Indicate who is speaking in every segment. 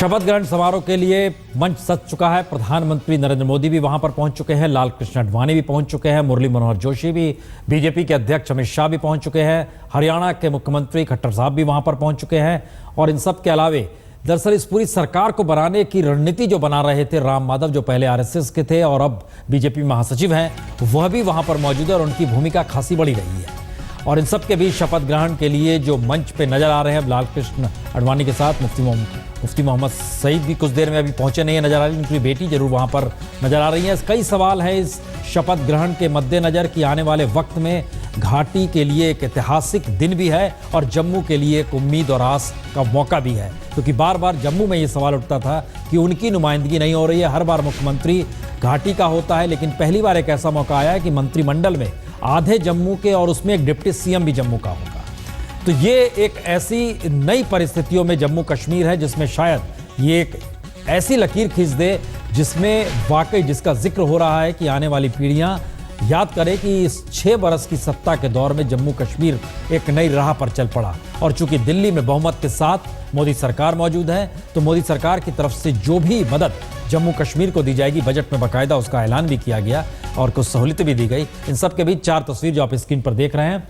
Speaker 1: शपथ ग्रहण समारोह के लिए मंच सज चुका है। प्रधानमंत्री नरेंद्र मोदी भी वहां पर पहुंच चुके हैं, लाल कृष्ण आडवाणी भी पहुंच चुके हैं, मुरली मनोहर जोशी भी, बीजेपी के अध्यक्ष अमित शाह भी पहुंच चुके हैं, हरियाणा के मुख्यमंत्री खट्टर साहब भी वहां पर पहुंच चुके हैं। और इन सब के अलावे दरअसल इस पूरी सरकार को बनाने की रणनीति जो बना रहे थे राम माधव, जो पहले आरएसएस के थे और अब बीजेपी महासचिव हैं, वह भी वहां पर मौजूद है और उनकी भूमिका खासी बड़ी रही है। और इन सब के बीच शपथ ग्रहण के लिए जो मंच पे नजर आ रहे हैं लाल कृष्ण आडवाणी के साथ मुफ्ती मोहम्मद सईद भी कुछ देर में अभी पहुंचे नहीं है, नजर आ रही, उनकी बेटी जरूर वहां पर नजर आ रही है। कई सवाल है इस शपथ ग्रहण के मद्देनजर कि आने वाले वक्त में घाटी के लिए एक ऐतिहासिक दिन भी है और जम्मू के लिए एक उम्मीद और आस का मौका भी है, क्योंकि बार बार जम्मू में ये सवाल उठता था कि उनकी नुमाइंदगी नहीं हो रही है। हर बार मुख्यमंत्री घाटी का होता है, लेकिन पहली बार एक ऐसा मौका आया है कि मंत्रिमंडल में आधे जम्मू के और उसमें एक डिप्टी सीएम भी जम्मू का होगा। तो ये एक ऐसी नई परिस्थितियों में जम्मू कश्मीर है जिसमें शायद ये एक ऐसी लकीर खींच दे जिसमें वाकई जिसका जिक्र हो रहा है कि आने वाली पीढ़ियां याद करें कि इस 6 बरस की सत्ता के दौर में जम्मू कश्मीर एक नई राह पर चल पड़ा। और चूंकि दिल्ली में बहुमत के साथ मोदी सरकार मौजूद है, तो मोदी सरकार की तरफ से जो भी मदद जम्मू कश्मीर को दी जाएगी, बजट में बाकायदा उसका ऐलान भी किया गया और कुछ सहूलियतें भी दी गई। इन सब के बीच 4 तस्वीर जो आप स्क्रीन पर देख रहे हैं,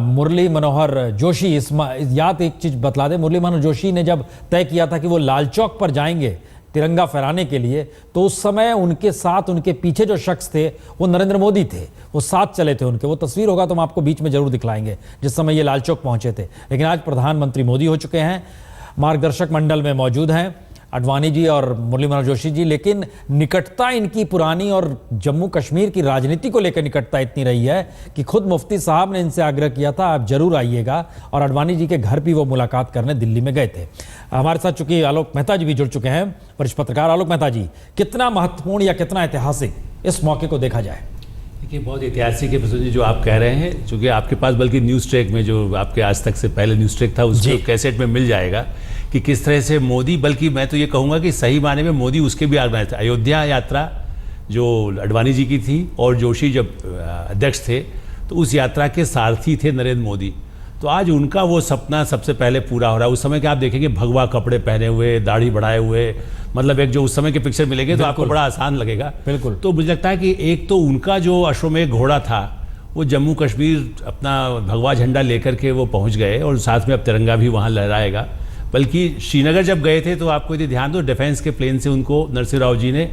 Speaker 1: मुरली मनोहर जोशी, याद एक चीज बतला दे, मुरली मनोहर जोशी ने जब तय किया था कि वो लाल चौक पर जाएंगे तिरंगा फहराने के लिए, तो उस समय उनके साथ उनके पीछे जो शख्स थे वो नरेंद्र मोदी थे, वो साथ चले थे उनके। वो तस्वीर होगा तो हम आपको बीच में जरूर दिखलाएंगे जिस समय ये लाल चौक पहुंचे थे। लेकिन आज प्रधानमंत्री मोदी हो चुके हैं, मार्गदर्शक मंडल में मौजूद हैं आडवाणी जी और मुरली मनोहर जोशी जी, लेकिन निकटता इनकी पुरानी और जम्मू कश्मीर की राजनीति को लेकर निकटता इतनी रही है कि खुद मुफ्ती साहब ने इनसे आग्रह किया था आप जरूर आइएगा, और आडवाणी जी के घर भी वो मुलाकात करने दिल्ली में गए थे। हमारे साथ चूंकि आलोक मेहता जी भी जुड़ चुके हैं, वरिष्ठ पत्रकार। आलोक मेहता जी, कितना महत्वपूर्ण या कितना ऐतिहासिक इस मौके को देखा जाए?
Speaker 2: देखिए, बहुत ऐतिहासिक है प्रसून जी जो आप कह रहे हैं, चूँकि आपके पास बल्कि न्यूज़ ट्रैक में जो आपके आज तक से पहले न्यूज़ ट्रैक था उसको कैसेट में मिल जाएगा कि किस तरह से मोदी, बल्कि मैं तो ये कहूँगा कि सही माने में मोदी उसके भी आगे थे। अयोध्या यात्रा जो आडवाणी जी की थी और जोशी जब अध्यक्ष थे, तो उस यात्रा के सारथी थे नरेंद्र मोदी। तो आज उनका वो सपना सबसे पहले पूरा हो रहा है। उस समय के आप देखेंगे भगवा कपड़े पहने हुए, दाढ़ी बढ़ाए हुए, मतलब एक जो उस समय के पिक्चर मिलेंगे तो आपको बड़ा आसान लगेगा।
Speaker 1: बिल्कुल।
Speaker 2: तो मुझे लगता है कि एक तो उनका जो अश्वमेध घोड़ा था वो जम्मू कश्मीर अपना भगवा झंडा लेकर के वो पहुंच गए और साथ में अब तिरंगा भी वहाँ लहराएगा। बल्कि श्रीनगर जब गए थे तो आपको यदि ध्यान दो, डिफेंस के प्लेन से उनको नरसिंह राव जी ने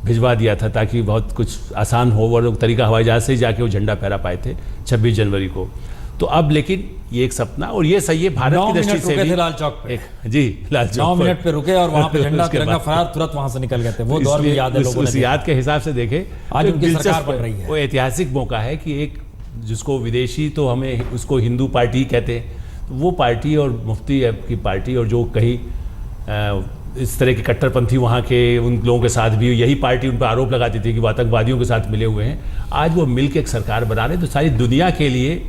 Speaker 2: भिजवा दिया था ताकि बहुत कुछ आसान हो, वो लोग तरीका हवाई जहाज से ही जाके वो झंडा फहरा पाए थे 26 जनवरी को। तो अब लेकिन ये एक सपना, और ये सही है भारत की दृष्टि से भी।
Speaker 1: लाल चौक पे
Speaker 2: जी, लाल चौक
Speaker 1: 9 मिनट पे रुके और वहां पे झंडा तिरंगा फहरा, तुरंत वहां से निकल गए थे। वो दौर भी याद है लोगों ने।
Speaker 2: उस याद के हिसाब से देखे
Speaker 1: आज उनकी सरकार बन रही है।
Speaker 2: वो ऐतिहासिक मौका है कि एक जिसको विदेशी तो हमें उसको हिंदू पार्टी कहते हैं, तो वो पार्टी और मुफ्ती की पार्टी और जो कहीं इस तरह के कट्टरपंथी वहाँ के उन लोगों के साथ भी यही पार्टी उन पर आरोप लगाती थी कि वो आतंकवादियों के साथ मिले हुए हैं, आज वो मिल के एक सरकार बना रहे। तो सारी दुनिया के लिए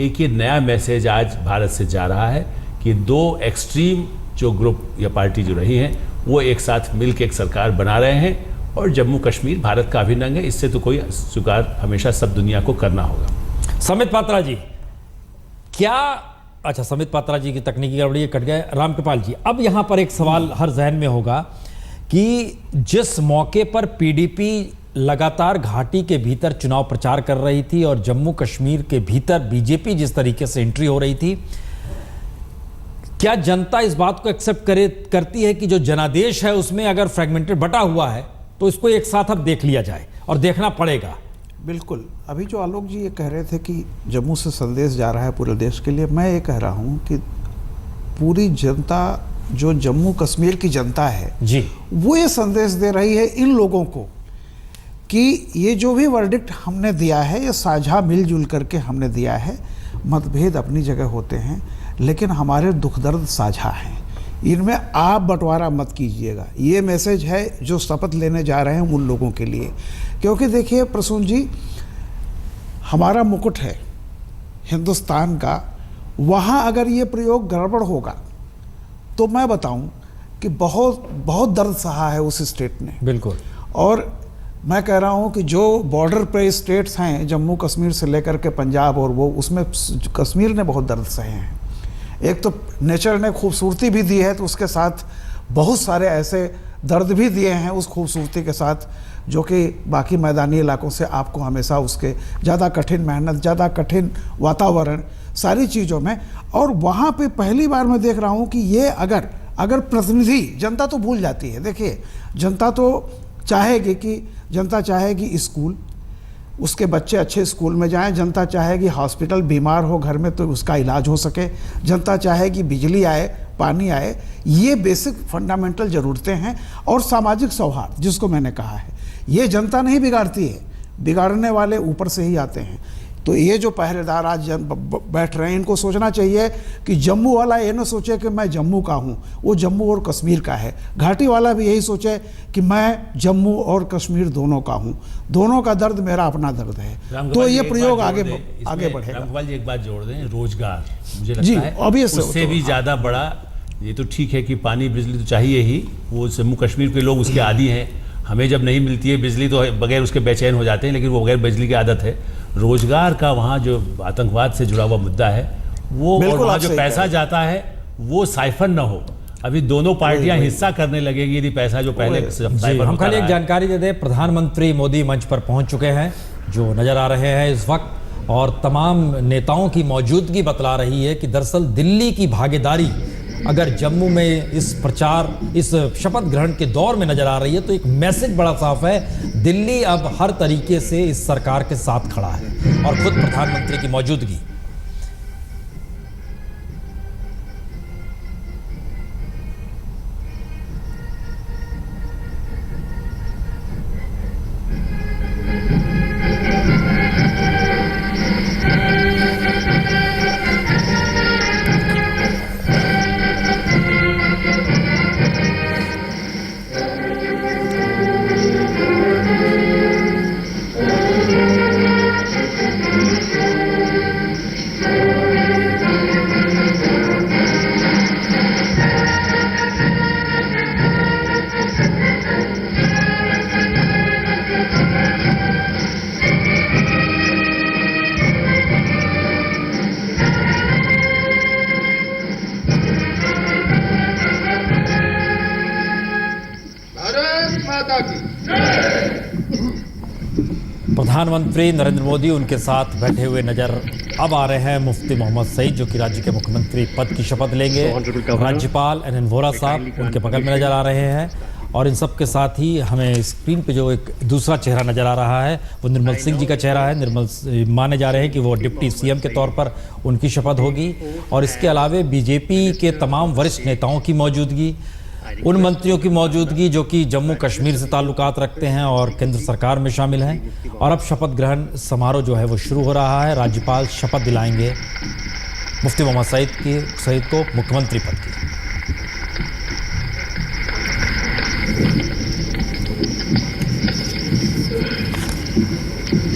Speaker 2: एक ये नया मैसेज आज भारत से जा रहा है कि 2 एक्सट्रीम जो ग्रुप या पार्टी जो रही हैं वो एक साथ मिल के एक सरकार बना रहे हैं, और जम्मू कश्मीर भारत का अभिन्न अंग है। इससे तो कोई स्वीकार हमेशा सब दुनिया को करना होगा।
Speaker 1: समित पात्रा जी, क्या अच्छा, समित पात्रा जी की तकनीकी गड़बड़ी कट गए। रामकृपाल जी, अब यहां पर एक सवाल हर जहन में होगा कि जिस मौके पर पीडीपी लगातार घाटी के भीतर चुनाव प्रचार कर रही थी और जम्मू कश्मीर के भीतर बीजेपी जिस तरीके से एंट्री हो रही थी, क्या जनता इस बात को एक्सेप्ट करती है कि जो जनादेश है उसमें अगर फ्रेगमेंटेड बटा हुआ है तो इसको एक साथ अब देख लिया जाए और देखना पड़ेगा?
Speaker 3: बिल्कुल। अभी जो आलोक जी ये कह रहे थे कि जम्मू से संदेश जा रहा है पूरे देश के लिए, मैं ये कह रहा हूँ कि पूरी जनता, जो जम्मू कश्मीर की जनता है
Speaker 1: जी,
Speaker 3: वो ये संदेश दे रही है इन लोगों को कि ये जो भी वर्डिक्ट हमने दिया है ये साझा मिलजुल करके हमने दिया है। मतभेद अपनी जगह होते हैं लेकिन हमारे दुख दर्द साझा हैं, इनमें आप बंटवारा मत कीजिएगा। ये मैसेज है जो शपथ लेने जा रहे हैं उन लोगों के लिए। क्योंकि देखिए प्रसून जी, हमारा मुकुट है हिंदुस्तान का, वहाँ अगर ये प्रयोग गड़बड़ होगा तो मैं बताऊं कि बहुत बहुत दर्द सहा है उस स्टेट ने।
Speaker 1: बिल्कुल।
Speaker 3: और मैं कह रहा हूँ कि जो बॉर्डर पे स्टेट्स हैं जम्मू कश्मीर से लेकर के पंजाब, और वो उसमें कश्मीर ने बहुत दर्द सहे हैं। एक तो नेचर ने खूबसूरती भी दी है, तो उसके साथ बहुत सारे ऐसे दर्द भी दिए हैं उस खूबसूरती के साथ, जो कि बाकी मैदानी इलाकों से आपको हमेशा उसके ज़्यादा कठिन मेहनत, ज़्यादा कठिन वातावरण, सारी चीज़ों में। और वहाँ पे पहली बार मैं देख रहा हूँ कि ये अगर प्रतिनिधि, जनता तो भूल जाती है, देखिए जनता तो जनता चाहेगी स्कूल, उसके बच्चे अच्छे स्कूल में जाएं, जनता चाहेगी हॉस्पिटल, बीमार हो घर में तो उसका इलाज हो सके, जनता चाहेगी बिजली आए, पानी आए, ये बेसिक फंडामेंटल ज़रूरतें हैं। और सामाजिक सौहार्द जिसको मैंने कहा है, ये जनता नहीं बिगाड़ती है, बिगाड़ने वाले ऊपर से ही आते हैं। तो ये जो पहरेदार आज बैठ रहे हैं, इनको सोचना चाहिए कि जम्मू वाला ये ना सोचे कि मैं जम्मू का हूँ, वो जम्मू और कश्मीर का है। घाटी वाला भी यही सोचे कि मैं जम्मू और कश्मीर दोनों का हूँ, दोनों का दर्द मेरा अपना दर्द है। तो ये प्रयोग आगे बढ़ेगा।
Speaker 2: रामगोपाल जी एक बात जोड़ दें, रोजगार मुझे
Speaker 3: जी,
Speaker 2: लगता है
Speaker 3: obvious है,
Speaker 2: उससे
Speaker 3: तो
Speaker 2: भी ज़्यादा बड़ा। ये तो ठीक है कि पानी बिजली तो चाहिए ही, वो जम्मू कश्मीर के लोग उसके आदी हैं। हमें जब नहीं मिलती है बिजली तो बगैर उसके बेचैन हो जाते हैं, लेकिन वो बगैर बिजली की आदत है। रोजगार का वहाँ जो आतंकवाद से जुड़ा हुआ मुद्दा है वो, और वहाँ जो पैसा जाता है वो साइफर न हो। अभी दोनों पार्टियां हिस्सा करने लगेगी यदि पैसा जो पहले साइफर
Speaker 1: हम खाली एक जानकारी दे दें, प्रधानमंत्री मोदी मंच पर पहुंच चुके हैं जो नजर आ रहे हैं इस वक्त, और तमाम नेताओं की मौजूदगी बतला रही है कि दरअसल दिल्ली की भागीदारी अगर जम्मू में इस प्रचार, इस शपथ ग्रहण के दौर में नजर आ रही है तो एक मैसेज बड़ा साफ है, दिल्ली अब हर तरीके से इस सरकार के साथ खड़ा है। और खुद प्रधानमंत्री की मौजूदगी। प्रधानमंत्री नरेंद्र मोदी उनके साथ बैठे हुए नजर अब आ रहे हैं मुफ्ती मोहम्मद सईद, जो कि राज्य के मुख्यमंत्री पद की शपथ लेंगे। राज्यपाल एन वोहरा साहब उनके बगल में नजर आ रहे हैं। और इन सब के साथ ही हमें स्क्रीन पे जो एक दूसरा चेहरा नजर आ रहा है वो निर्मल सिंह जी का चेहरा है। निर्मल माने जा रहे हैं कि वो डिप्टी सीएम के तौर पर उनकी शपथ होगी। और इसके अलावे बीजेपी के तमाम वरिष्ठ नेताओं की मौजूदगी, उन मंत्रियों की मौजूदगी जो कि जम्मू कश्मीर से ताल्लुकात रखते हैं और केंद्र सरकार में शामिल हैं। और अब शपथ ग्रहण समारोह जो है वो शुरू हो रहा है। राज्यपाल शपथ दिलाएंगे मुफ्ती मोहम्मद सईद को मुख्यमंत्री पद की।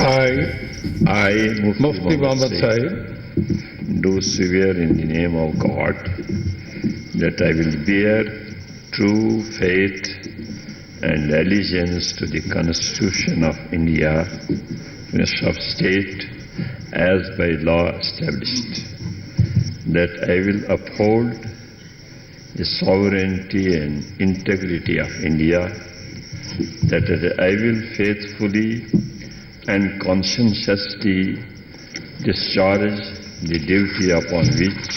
Speaker 4: I, Mufti Mohammed Sahib, do swear in the name of God that I will bear true faith and allegiance to the Constitution of India, Minister of State, as by law established, that I will uphold the sovereignty and integrity of India, that I will faithfully and conscientiously discharge the duty upon which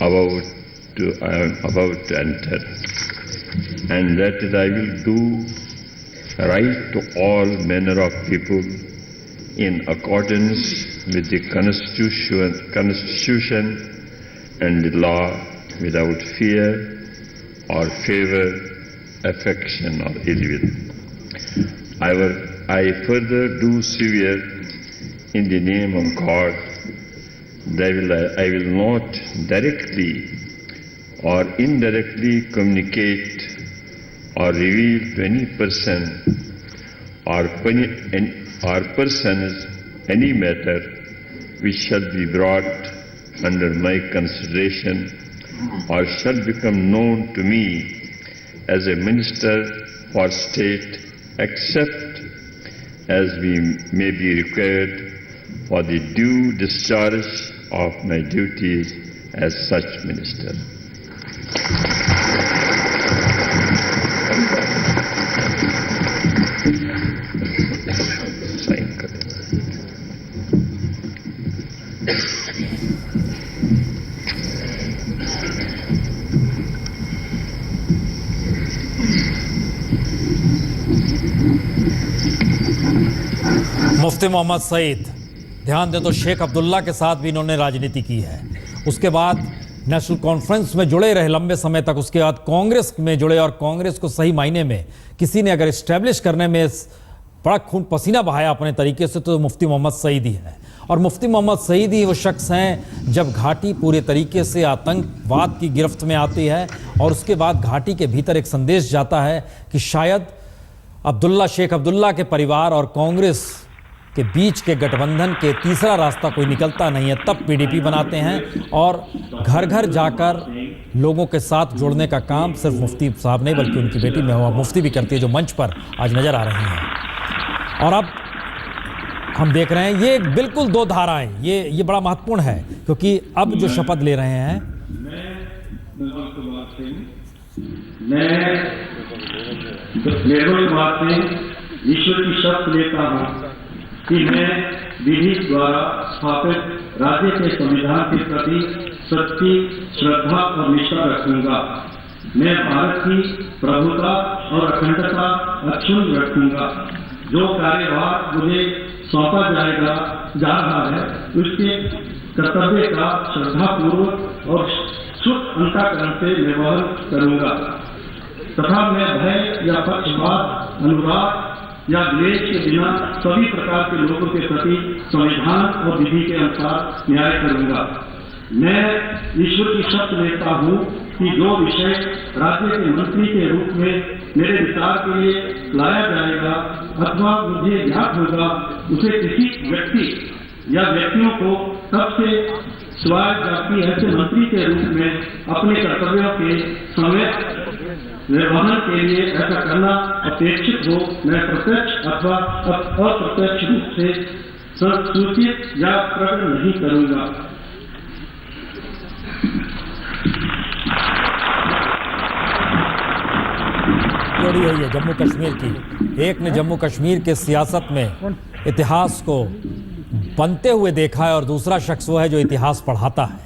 Speaker 4: I am about to enter, and that I will do right to all manner of people in accordance with the Constitution and the law, without fear or favor, affection or ill will. I further do swear in the name of God that I will not directly or indirectly communicate or reveal to any person or persons any matter which shall be brought under my consideration or shall become known to me as a minister for state, except as may be required for the due discharge of my duties as such minister.
Speaker 1: मुफ्ती मोहम्मद सईद, ध्यान दें तो शेख अब्दुल्ला के साथ भी इन्होंने राजनीति की है। उसके बाद नेशनल कॉन्फ्रेंस में जुड़े रहे लंबे समय तक, उसके बाद कांग्रेस में जुड़े और कांग्रेस को सही मायने में किसी ने अगर इस्टेब्लिश करने में बड़ा खून पसीना बहाया अपने तरीके से तो मुफ्ती मोहम्मद सईद ही है। और मुफ्ती मोहम्मद सईद ही वो शख्स हैं जब घाटी पूरे तरीके से आतंकवाद की गिरफ्त में आती है और उसके बाद घाटी के भीतर एक संदेश जाता है कि शायद शेख अब्दुल्ला के परिवार और कांग्रेस के बीच के गठबंधन के तीसरा रास्ता कोई निकलता नहीं है, तब पीडीपी बनाते हैं और घर घर जाकर लोगों के साथ जुड़ने का काम सिर्फ मुफ्ती साहब नहीं बल्कि उनकी बेटी महबूबा मुफ्ती भी करती है, जो मंच पर आज नजर आ रही हैं। और अब हम देख रहे हैं ये बिल्कुल दो धाराएं, ये बड़ा महत्वपूर्ण है क्योंकि अब जो शपथ ले रहे हैं,
Speaker 5: निर्मल कुमार सिंह ईश्वर की शपथ लेता हूँ कि मैं विधि द्वारा स्थापित राज्य के संविधान के प्रति सच्ची श्रद्धा और निष्ठा रखूंगा। मैं भारत की प्रभुता और अखंडता अक्षुण्ण रखूंगा। जो कार्यभार मुझे सौंपा जा रहा है उसके कर्तव्य का श्रद्धापूर्वक और शुद्ध अंतःकरण से निर्वहन करूंगा तथा मैं भय या पक्षपात, अनुराग या द्वेष के बिना सभी प्रकार के लोगों के प्रति संविधान और विधि के अनुसार न्याय करूंगा। मैं ईश्वर की शपथ लेता हूँ कि जो विषय राज्य के मंत्री के रूप में मेरे विचार के लिए लाया जाएगा अथवा मुझे ज्ञात होगा उसे किसी व्यक्ति या व्यक्तियों को तब से सिवाय जाती है कि मंत्री के रूप में अपने कर्तव्यों के समय निर्वहन के लिए ऐसा करना अपेक्षित हो, मैं प्रत्यक्ष अथवा अप्रत्यक्ष रूप से सूचित या प्रकट नहीं करूंगा।
Speaker 1: जोड़ी हुई है जम्मू कश्मीर की। एक ने जम्मू कश्मीर के सियासत में इतिहास को बनते हुए देखा है और दूसरा शख्स वो है जो इतिहास पढ़ाता है।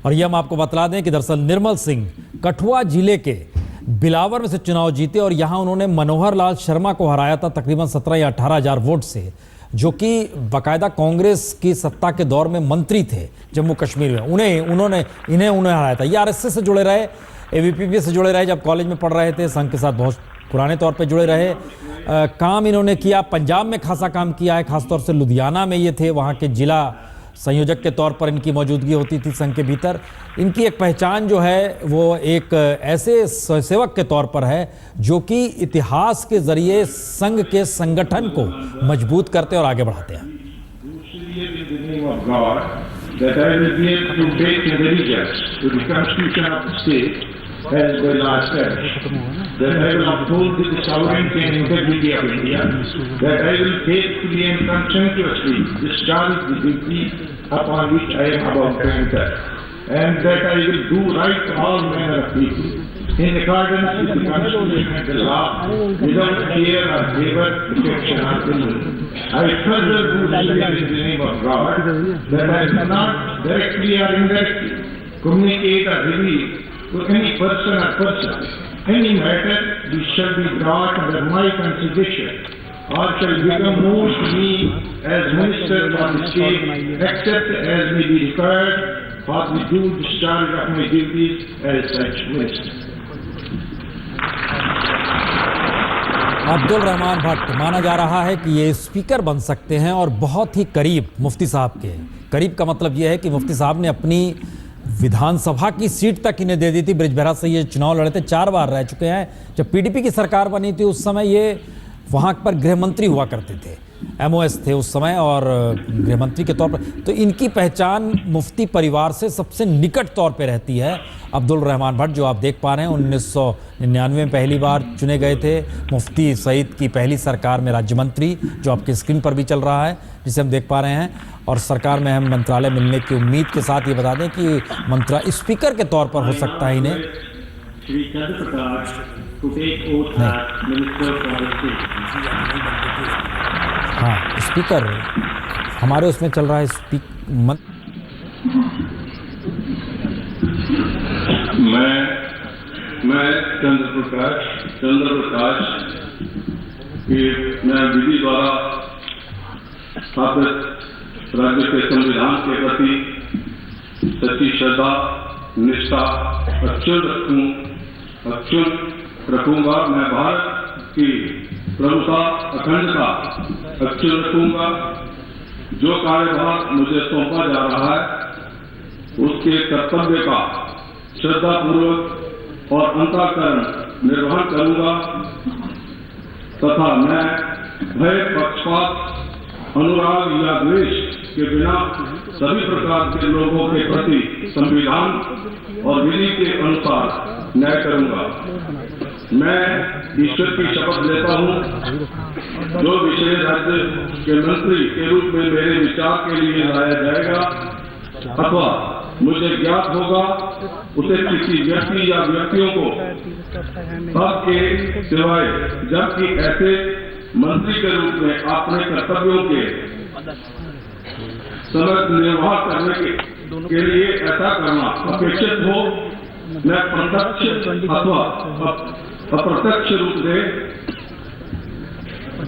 Speaker 1: और ये हम आपको बतला दें कि दरअसल निर्मल सिंह कठुआ जिले के बिलावर में से चुनाव जीते और यहाँ उन्होंने मनोहर लाल शर्मा को हराया था तकरीबन 17 या 18 हज़ार वोट से, जो कि बाकायदा कांग्रेस की सत्ता के दौर में मंत्री थे जम्मू कश्मीर में। इन्हें हराया था। ये आरएसएस से जुड़े रहे, एबीवीपी से जुड़े रहे, जब कॉलेज में पढ़ रहे थे संघ के साथ बहुत पुराने तौर पे जुड़े रहे। काम इन्होंने किया, पंजाब में खासा काम किया है, खासतौर से लुधियाना में ये थे, वहाँ के जिला संयोजक के तौर पर इनकी मौजूदगी होती थी संघ के भीतर। इनकी एक पहचान जो है वो एक ऐसे स्वयंसेवक के तौर पर है जो कि इतिहास के जरिए संघ के संगठन को मजबूत करते और आगे बढ़ाते हैं।
Speaker 5: As the last said, that I will uphold the sovereignty and integrity of India, that I will faithfully and conscientiously discharge the duty upon which I am about to enter, and that I will do right to all manner of people, in accordance with the Constitution and the law, without fear or favor, protection or denial. I further do swear in the name of God that I will not directly or indirectly communicate or reveal to any person or person any matter which shall be brought under my consideration or shall become known to me as Minister for the State, except as may be required for the due discharge of my duties as such Minister.
Speaker 1: Abdul Rahman Bhatt माना जा रहा है कि ये speaker बन सकते हैं और बहुत ही करीब मुफ्ती साहब के। करीब का मतलब ये है कि मुफ्ती साहब ने अपनी विधानसभा की सीट तक इन्हें दे दी थी। ब्रिजभरा से ये चुनाव लड़े थे, 4 बार रह चुके हैं। जब पीडीपी की सरकार बनी थी उस समय ये वहाँ पर गृह मंत्री हुआ करते थे, एमओएस थे उस समय और गृह मंत्री के तौर पर। तो इनकी पहचान मुफ्ती परिवार से सबसे निकट तौर पे रहती है। अब्दुल रहमान भट्ट जो आप देख पा रहे हैं 1999 में पहली बार चुने गए थे, मुफ्ती सईद की पहली सरकार में राज्य मंत्री, जो आपकी स्क्रीन पर भी चल रहा है जिसे हम देख पा रहे हैं। और सरकार में हम मंत्रालय मिलने की उम्मीद के साथ ये बता दें कि स्पीकर के तौर पर हो सकता है इन्हें। हाँ, स्पीकर हमारे उसमें चल रहा है
Speaker 5: मैं चंद्र प्रकाश मैं विधि द्वारा स्थापित राज्य के संविधान के प्रति सच्ची श्रद्धा निष्ठा अक्षुण्ण रखूंगा। मैं भारत की प्रभुता अखंडता अक्षुण्ण रखूंगा। जो कार्यभार मुझे सौंपा जा रहा है उसके कर्तव्य का श्रद्धापूर्वक और अंतःकरण निर्वहन करूंगा तथा मैं भय पक्षपात अनुराग या द्वेष के बिना सभी प्रकार के लोगों के प्रति संविधान और विधि के अनुसार न्याय करूंगा। मैं ईश्वर की शपथ लेता हूं जो विषय राज्य के मंत्री के रूप में मेरे विचार के लिए लाया जाएगा अथवा मुझे ज्ञात होगा उसे किसी व्यक्ति या व्यक्तियों को तब के सिवाय जबकि ऐसे मंत्री के रूप में अपने कर्तव्यों के समय निर्वाह करने के लिए ऐसा करना अपेक्षित हो मैं प्रत्यक्ष अथवा अप्रत्यक्ष रूप से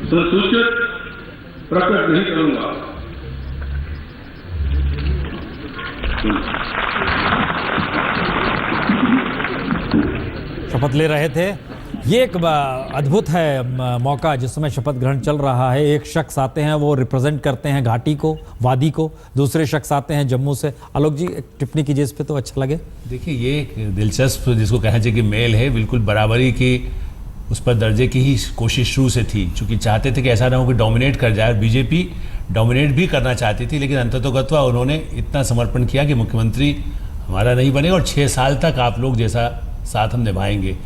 Speaker 5: संसूचित प्रकट नहीं करूंगा।
Speaker 1: शपथ ले रहे थे। ये एक अद्भुत है मौका जिस समय शपथ ग्रहण चल रहा है। एक शख्स आते हैं वो रिप्रेजेंट करते हैं घाटी को, वादी को, दूसरे शख्स आते हैं जम्मू से। आलोक जी एक टिप्पणी कीजिए इस पे तो अच्छा लगे।
Speaker 2: देखिए ये एक दिलचस्प जिसको कहना चाहिए कि मेल है, बिल्कुल बराबरी की उस पर दर्जे की ही कोशिश शुरू से थी, चूँकि चाहते थे कि ऐसा ना हो कि डोमिनेट कर जाए। बीजेपी डोमिनेट भी करना चाहती थी लेकिन अंततोगत्वा उन्होंने इतना समर्पण किया कि मुख्यमंत्री हमारा नहीं बने और 6 साल तक आप लोग जैसा साथ हम निभाएंगे।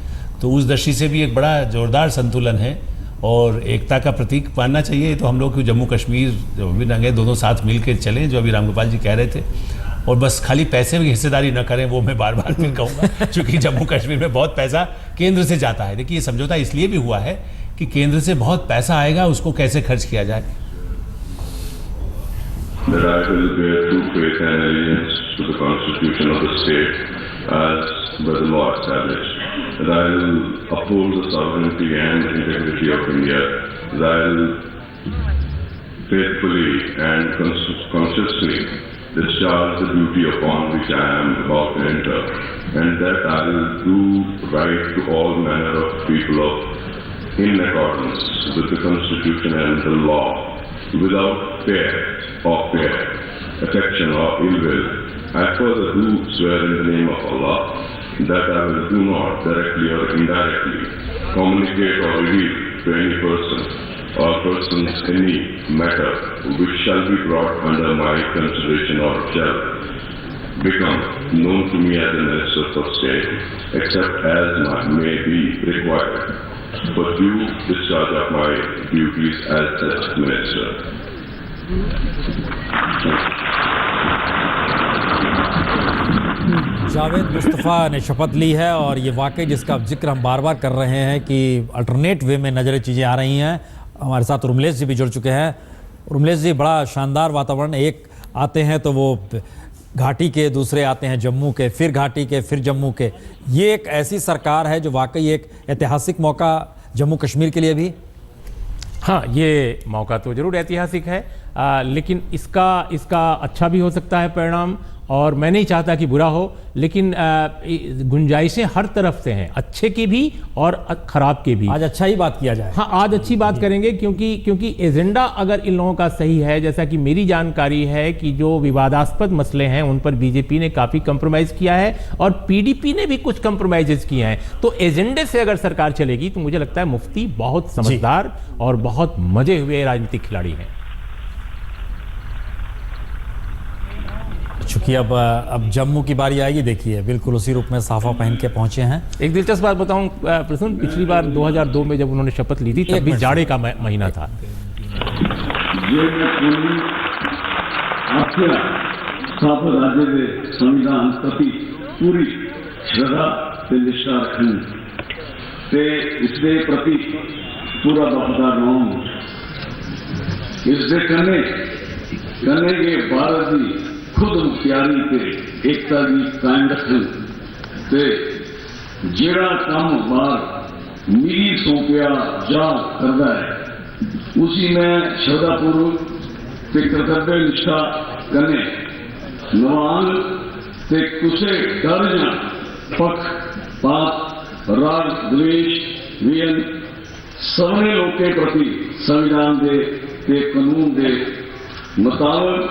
Speaker 2: तो उस दृष्टि से भी एक बड़ा जोरदार संतुलन है और एकता का प्रतीक मानना चाहिए। तो हम लोग जम्मू कश्मीर जो भी रंगे दोनों साथ मिल के चलें, जो अभी रामगोपाल जी कह रहे थे, और बस खाली पैसे में हिस्सेदारी न करें, वो मैं बार बार फिर कहूँगा क्योंकि जम्मू कश्मीर में बहुत पैसा केंद्र से जाता है। देखिए ये समझौता इसलिए भी हुआ है कि केंद्र से बहुत पैसा आएगा, उसको कैसे खर्च किया जाए।
Speaker 6: That I will bear true faith and allegiance to the Constitution of the state as by the law established. That I will uphold the sovereignty and integrity of India. That I will faithfully and consciously discharge the duty upon which I am about to enter. And that I will do right to all manner of people in accordance with the Constitution and the law, without fear or affection or ill will. I further do swear in the name of Allah that I will do not directly or indirectly communicate or reveal to any person or persons any matter which shall be brought under my consideration or shall become known to me as a minister of state, except as may be required for due discharge of my duties as such minister.
Speaker 1: Javed Mustafa ने शपथ ली है और ये वाकई जिसका जिक्र हम बार बार कर रहे हैं कि अल्टरनेट वे में नज़रें चीज़ें आ रही हैं। हमारे साथ रुमलेश जी भी जुड़ चुके हैं। रुमलेश जी बड़ा शानदार वातावरण, एक आते हैं तो वो घाटी के, दूसरे आते हैं जम्मू के, फिर घाटी के, फिर जम्मू के। ये एक ऐसी सरकार है जो वाकई एक ऐतिहासिक मौका जम्मू कश्मीर के लिए भी।
Speaker 7: हाँ, ये मौका तो ज़रूर ऐतिहासिक है, लेकिन इसका अच्छा भी हो सकता है परिणाम, और मैं नहीं चाहता कि बुरा हो, लेकिन गुंजाइशें हर तरफ से हैं, अच्छे की भी और ख़राब के भी।
Speaker 1: आज अच्छा ही बात किया जाए।
Speaker 7: हाँ, आज अच्छी बात करेंगे क्योंकि एजेंडा अगर इन लोगों का सही है, जैसा कि मेरी जानकारी है कि जो विवादास्पद मसले हैं उन पर बीजेपी ने काफ़ी कंप्रोमाइज़ किया है और पीडीपी ने भी कुछ कंप्रोमाइज़ किए हैं। तो एजेंडे से अगर सरकार चलेगी तो मुझे लगता है मुफ्ती बहुत समझदार और बहुत मजे हुए राजनीतिक खिलाड़ी हैं।
Speaker 1: चूंकि अब जम्मू की बारी आएगी, देखिए बिल्कुल उसी रूप में साफा पहन के पहुंचे हैं।
Speaker 7: एक दिलचस्प बात बताऊं प्रसन्न, पिछली बार 2002 में जब उन्होंने शपथ ली थी तब भी जाड़े का महीना था।
Speaker 5: ये मैं पूरी आपके स्थापक राज्य के संविधान प्रति पूरी श्रद्धा से निष्ठा रखूं ते इसके प्रति पूरा वफादार रहूं। इससे करने के भारत की खुद मुख्तियारी ते एकता की कायम रखन ते जेड़ा काम बार मिली सौंपया जा करदा है उसी में श्रद्धापूर्वक ਤੇ ਕਰਤੱਵ ਨਿਸ਼ਠਾ ਕਰਨੇ ਨਵਾਨ ਤੇ ਕੁਸੇ ਡਰ ਜਾਂ ਪੱਖ ਪਾਤ ਰਾਗ द्वेष वियन सभी लोग के प्रति संविधान दे ते कानून दे मुताबिक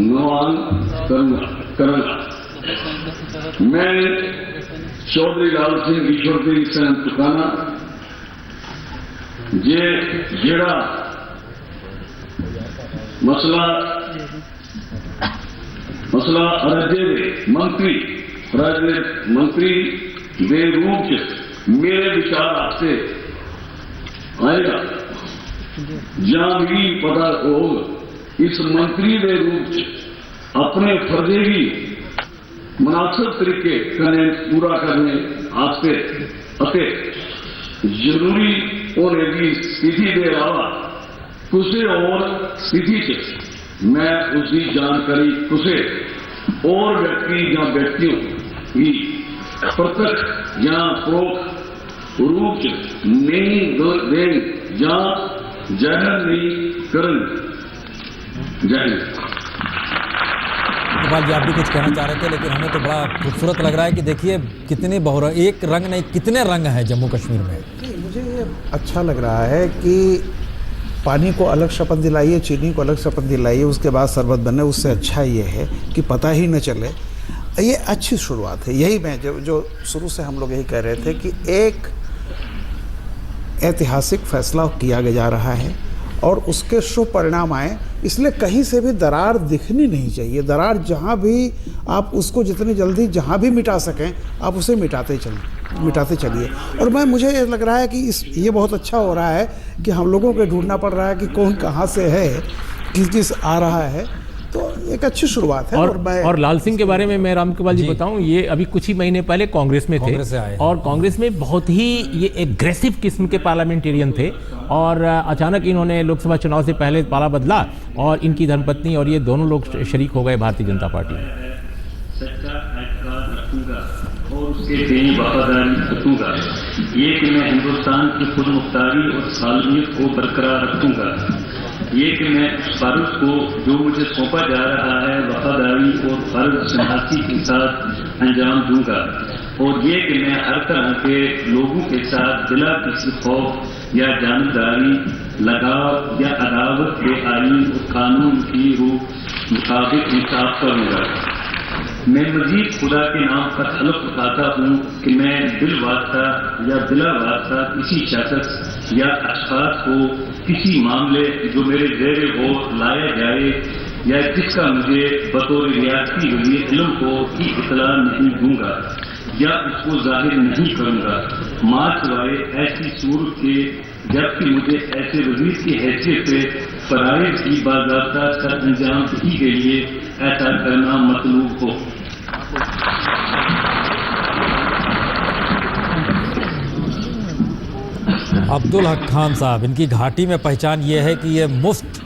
Speaker 5: नवान करना मैं चौधरी लाल सिंह ईश्वर की सैन चुकाना जे जेड़ा मसला राज्य मंत्री दे रूप च मेरे विचार आपसे आएगा जहां भी पता होगा इस मंत्री के रूप च अपने फर्जे भी मुनासिब तरीके कने पूरा करने आस्ते अते जरूरी होने की स्थिति के अलावा किसी और स्थिति च मैं उसकी जानकारी किसी और व्यक्ति या व्यक्तियों की प्रत्यक्ष या परोक्ष रूप च नहीं दे या जाहिर नहीं करन। जय हिंद।
Speaker 1: इकबाल जी, आप भी कुछ कहना चाह रहे थे, लेकिन हमें तो बड़ा खूबसूरत लग रहा है कि देखिए कितने एक रंग नहीं कितने रंग हैं जम्मू कश्मीर में।
Speaker 3: नहीं, मुझे ये अच्छा लग रहा है कि पानी को अलग शपथ दिलाइए, चीनी को अलग शपथ दिलाइए, उसके बाद शरबत बने। उससे अच्छा ये है कि पता ही न चले। ये अच्छी शुरुआत है। यही मैं जो शुरू से हम लोग यही कह रहे थे कि एक ऐतिहासिक फैसला किया जा रहा है और उसके शुभ परिणाम आए, इसलिए कहीं से भी दरार दिखनी नहीं चाहिए। दरार जहाँ भी आप उसको जितनी जल्दी जहाँ भी मिटा सकें आप उसे मिटाते चलिए। और मुझे ये लग रहा है कि ये बहुत अच्छा हो रहा है कि हम लोगों को ढूंढना पड़ रहा है कि कौन कहाँ से है, किस आ रहा है। तो एक अच्छी शुरुआत है।
Speaker 7: और लाल सिंह के बारे में मैं रामकृपाल जी बताऊं, ये अभी कुछ ही महीने पहले कांग्रेस में थे और कांग्रेस में बहुत ही ये एग्रेसिव किस्म के पार्लियामेंटेरियन थे और अचानक इन्होंने लोकसभा चुनाव से पहले पाला बदला और इनकी धर्मपत्नी और ये दोनों लोग शरीक हो गए भारतीय जनता पार्टी में।
Speaker 5: सच्चा एतकाद रखूंगा और उसके लिए वफादारी रखूंगा। ये कि मैं हिंदुस्तान की खुद मुख्तारी और सालमियत को बरकरार रखूंगा। ये कि मैं उस फर्ज को जो मुझे सौंपा जा रहा है वफादारी और फर्ज शनासी के साथ अंजाम दूंगा। और ये कि मैं हर तरह के लोगों के साथ बिला किसी खौफ या जानबदारी, लगाव या अदावत के आईन और कानून की रूह मुताबिक इंसाफ करूंगा। मैं मजीद खुदा के नाम पर हलफ उठाता हूँ कि मैं दिल वास्ता या बिला वास्ता किसी शख्स या अशखास को किसी मामले जो मेरे ज़ेरे हो लाया जाए या जिसका मुझे बतौर रियासती वज़ीर इल्म को की इतला नहीं दूंगा या उसको जाहिर नहीं करूंगा, मासिवाए ऐसी सूरत के जबकि मुझे ऐसे वज़ीर की हैसियत से फराइज़ की बाज़ाब्ता सर अंजाम ही के लिए ऐसा करना मतलूब हो।
Speaker 1: अब्दुल हक खान साहब, इनकी घाटी में पहचान ये है कि ये मुफ्त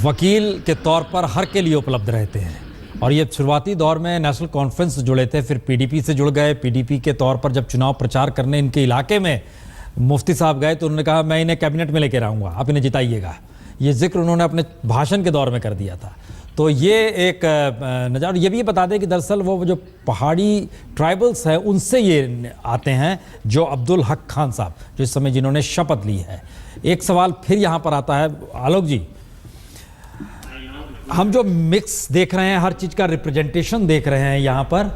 Speaker 1: वकील के तौर पर हर के लिए उपलब्ध रहते हैं और ये शुरुआती दौर में नेशनल कॉन्फ्रेंस से जुड़े थे, फिर पीडीपी से जुड़ गए। पीडीपी के तौर पर जब चुनाव प्रचार करने इनके इलाके में मुफ्ती साहब गए तो उन्होंने कहा मैं इन्हें कैबिनेट में लेकर आऊँगा, आप इन्हें जिताइएगा। ये जिक्र उन्होंने अपने भाषण के दौर में कर दिया था। तो ये एक नज़ारा। ये भी बता दें कि दरअसल वो जो पहाड़ी ट्राइबल्स हैं उनसे ये आते हैं, जो अब्दुल हक खान साहब जो इस समय जिन्होंने शपथ ली है। एक सवाल फिर यहाँ पर आता है आलोक जी, हम जो मिक्स देख रहे हैं, हर चीज़ का रिप्रेजेंटेशन देख रहे हैं यहाँ पर,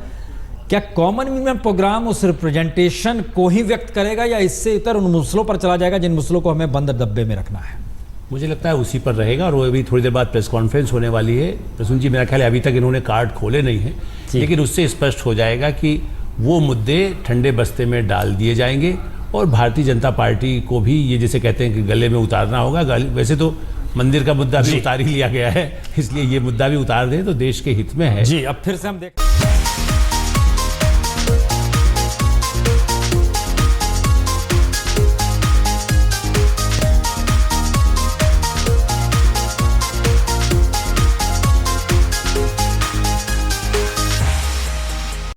Speaker 1: क्या कॉमन मिनिमम प्रोग्राम उस रिप्रेजेंटेशन को ही व्यक्त करेगा या इससे इतर उन मसलों पर चला जाएगा जिन मसलों को हमें बंद डब्बे में रखना है?
Speaker 2: मुझे लगता है उसी पर रहेगा और वो अभी थोड़ी देर बाद प्रेस कॉन्फ्रेंस होने वाली है। प्रसून जी, मेरा ख्याल है अभी तक इन्होंने कार्ड खोले नहीं हैं, लेकिन उससे स्पष्ट हो जाएगा कि वो मुद्दे ठंडे बस्ते में डाल दिए जाएंगे और भारतीय जनता पार्टी को भी ये जैसे कहते हैं कि गले में उतारना होगा। वैसे तो मंदिर का मुद्दा भी उतार ही लिया गया है, इसलिए ये मुद्दा भी उतार दें तो देश के हित में है।
Speaker 1: जी, अब फिर से हम देख